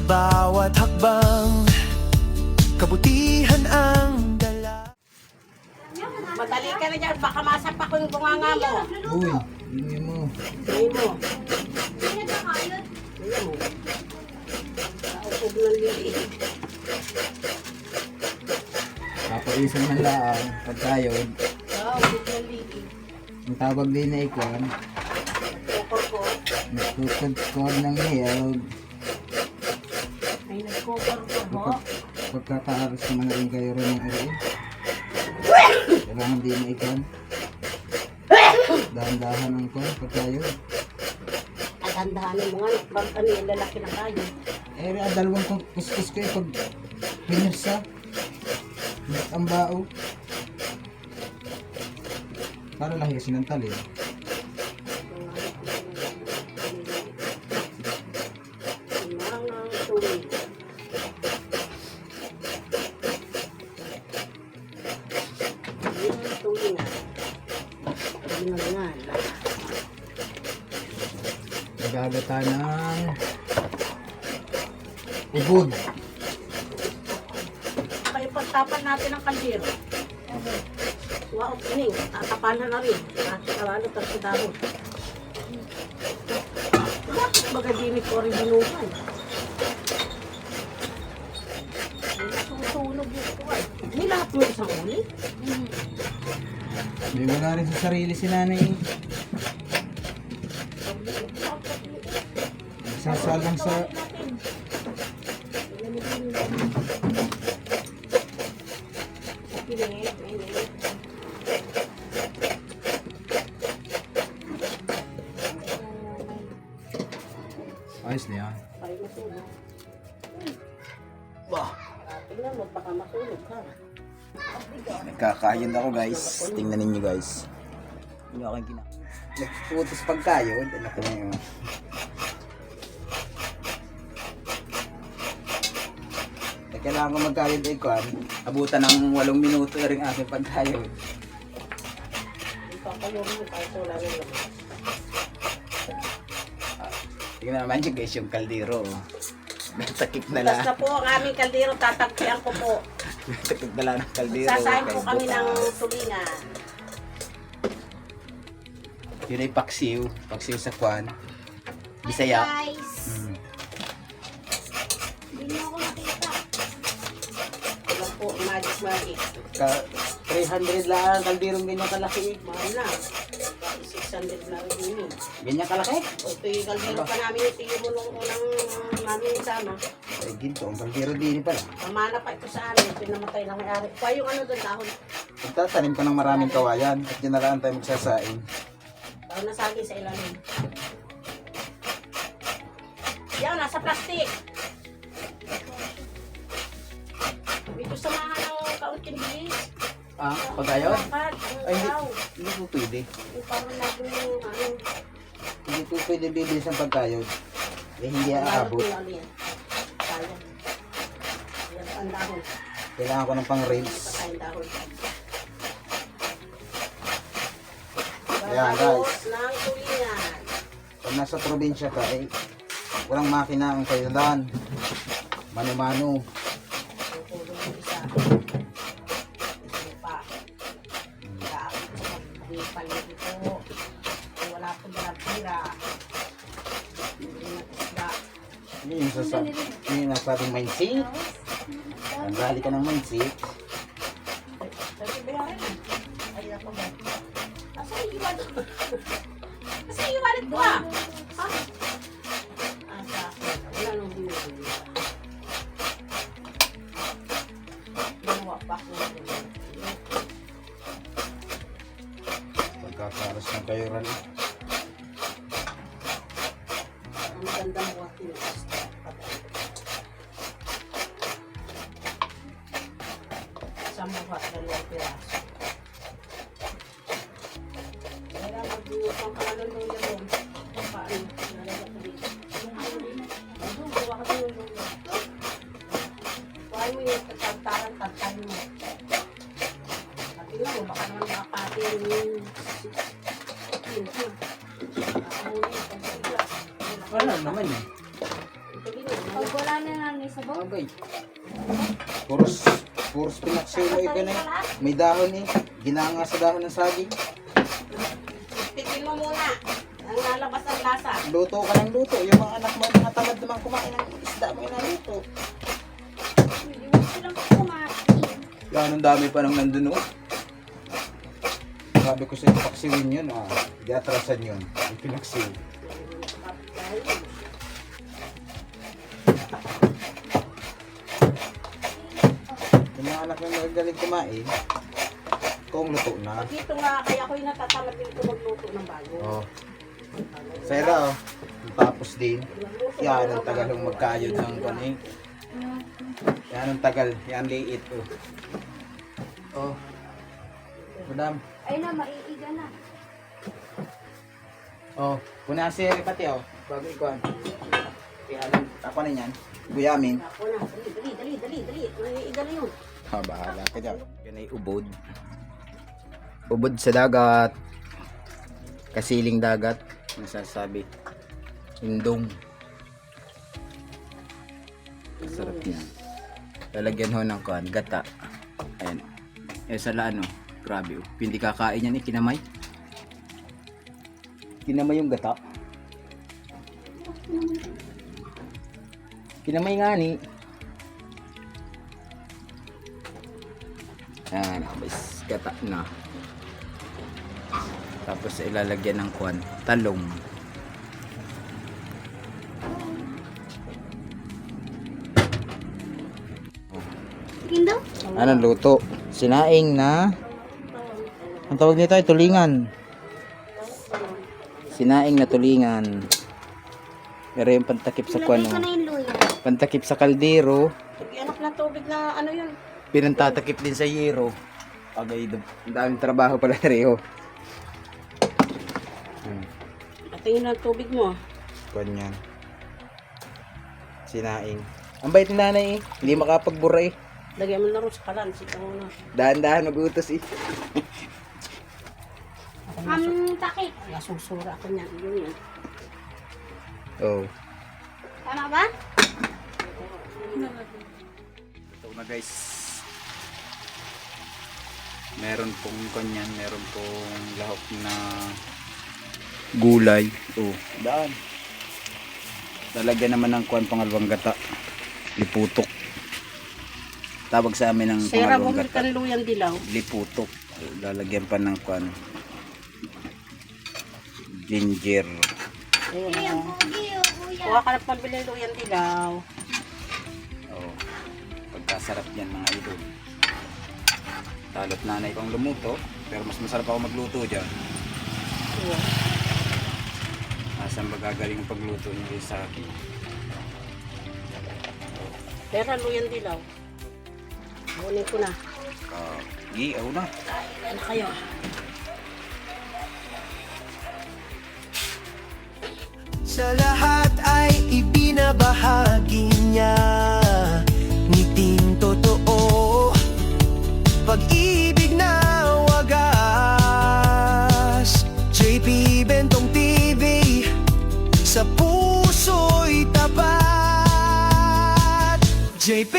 bawat hakbang, kabutihan ang dala. Madali ka na dyan, baka masapak ko yung bunganga mo. Uy, hindi mo. Hindi mo. Hindi mo. Naupog ng lili. Papaisan man lang, pagkayod. Naupog ng lili. Ang tawag din na ikon, Nagkokor. nagkukod ng niyog. Ay, nagkokor ko ho. Pagkataaros naman rin kayo rin ng rin. Kailangan din na ikon. Dahan-dahan ang ikon, pagkayod. Dahan-dahanin mo nga, bang ano yung lalaki na kayo. Dalawang kuskus kayo pag pinirsa. Ang bao. Para lahi kasi ng tali. Mga tuloy. Yung tuloy na. Ginangan. Nagagata ng ubod. Kaya pagtapan natin ang kaldero. Wow, kining. Tatapanan na rin. Karalo tayo sa dahon. Bakit magadini ko rin binuhay? Susunog yung kuwan. Nilahat mo isang uli? May wala rin sa sarili si nanay. Sasalang sa... Ayos na yan. Bah! Tingnan mo, baka masunog ka. Nagkakayod ako guys. Tingnan ninyo guys. Hindi ako yung nagputos pagkayod. Ano ko yung... Kailangan ko magkayod ay kuhan. Abutan ng 8 minuto na rin aking pagkayod. Ipapalong mo tayo sa wala rin. Tingnan naman nyo guys yung kaldero. Sakit na lang. Basta po ang aming kaldero, tatagpian ko po. Sakit na lang ng kaldero. Sasahin po kami ng tulingan. Yun ay paksiw. Paksiw sa kuhan. Bisaya. Guys! Hindi mo ako nakita. Wala po, magic. 300 lang ang kalderong ganyan kalaki. Mahal na. 600 na rin yun. Ganyan kalaki? O ito yung kaldero pa namin, ito yung mulong unang namin sama. Ay ginto, ang kaldero din pala. Pamana pa ito sa amin, pinamatay na may-ari. Pa yung ano doon dahon. Magtatanim ka ng maraming kawayan at dyan na lang tayo magsasain. Dahon na saging sa ilalim. Yan, nasa plastic. Ito samahan ng kaunting bilis. Ah, pagayod? Ay, Ay, hindi po pwede. parang laging yung ano. Hindi po pwede bibilis ang pagkayod. Eh, hindi aabot. Sayang. Yan ang dahon. Kailangan ko ng pang rails. Patayang dahon. Ayan, guys. Ng tulingan. Pag nasa probinsya ka, eh, walang makina ang kailan. Mano-mano. Tutulong yung isa. Ito pa. Kaakit sa pagpapalito ko. Kung wala po dalang pira. Hindi na isda. Yun yung nasabing mindset. Tanggali ka ng mindset. Sabi bayaran na. Ay, ako ba? Asan yung wallet ko? Asan yung wallet ko ah? Ha? Asa ako. Wala nang binibili. Ginawa pa ako. Pagkakaros ng kayuran. Ang magandang buhat nila. Isang buhat, 2 piraso. Kaya mag-iwas ang kalan ng lemon. Paano? Nalagay ko dito. Ayun, gawa ka din yung lulo. Kuhaan mo yung tatagtaran mo. At tingnan mo, baka naman makapati yung Wala naman eh. ito din Pag wala na nanay sa bawang. Okay. Puros pinaksiw mo ikaw na eh. May dahon eh. Ginanga sa dahon ng saging. Pitin mo muna. Ang lalabas ang lasa. Luto ka ng luto. Yung mga anak mo, mga tamad naman kumain ng isda mo inaluto. Hindi mo silang kumain. Yan, ang dami pa nang nandun oh. Sabi ko sa iyo, paksiwin yun ah. Di atrasan yun. Yung pinaksiw. Yung mga anak mo magaling kumain, kung luto na. Pag ito nga, kaya ako'y natatamad din ito magluto ng bago. Oh. Sera oh. Tapos din. Yan ang tagal ng magkayod ng kuning. Yan ang tagal. Yan liit oh. Oh. Madam. Ay na, maiiga na. Oh. Kuna si pati oh. Bago ikuan. Kaya alam. Ako na yan. Guyamin. Ako na, dali. Iga na yun. Ha, bahala ka dyan. Yan ay ubod. Ubod sa dagat. Kasiling dagat. Nasasabi. Indong. Masarap niya. Lalagyan ho ng kuan, gata. Ayan. Eh sa laan oh. Grabe oh. Hindi kakain yan eh. Kinamay. Kinamay yung gata. Kinamay nga ni. Ayan. Bas, gata na. Tapos ilalagyan ng kuan, talong. Tingin daw? Anong luto? Sinaing na. Ang tawag nito ay tulingan. Sinaing na tulingan. Pero yung pantakip sa kuan, Ilagay ko na yung luya. pantakip sa kaldero, Anak na tubig na ano yun. pinantatakip din sa yero. Agay, ang daming trabaho pala reho. Patingin na tubig mo. Kuan yan. Sinaing. Ang bait ni nanay eh. Hindi makapagbura eh. Lagyan mo na rin sa kalan. Sita mo na. Dahan-dahan mag-utos eh. Taki. Kaya susura ako niyan. Yun. Oh. Tama ba? Ito na guys. Meron pong kanyan, meron pong lahok na gulay. Oh, daan. Lalagyan naman ng kuan pangalawang gata. Liputok. Tawag sa amin ng Sera mo pangalawang gata. kan luyan dilaw. Liputok. Lalagyan pa ng kuan. Ginger. Ayan. Pogi, kuya. Kuha ka na pambili luyan dilaw. Oh. Pagkasarap yan mga idol. Talot nanay kong lumuto, pero mas masarap ako magluto dyan. Ayan. Asan ba gagaling ang pagluto niyo sa akin? Sera luyan dilaw. Kunin ko na. Giyaw na. Ano kayo? Sa lahat ay ibinabahagi niya. Ngiting totoo, pag-ibig na wagas. JP Bentong TV, sa puso'y tapat. JP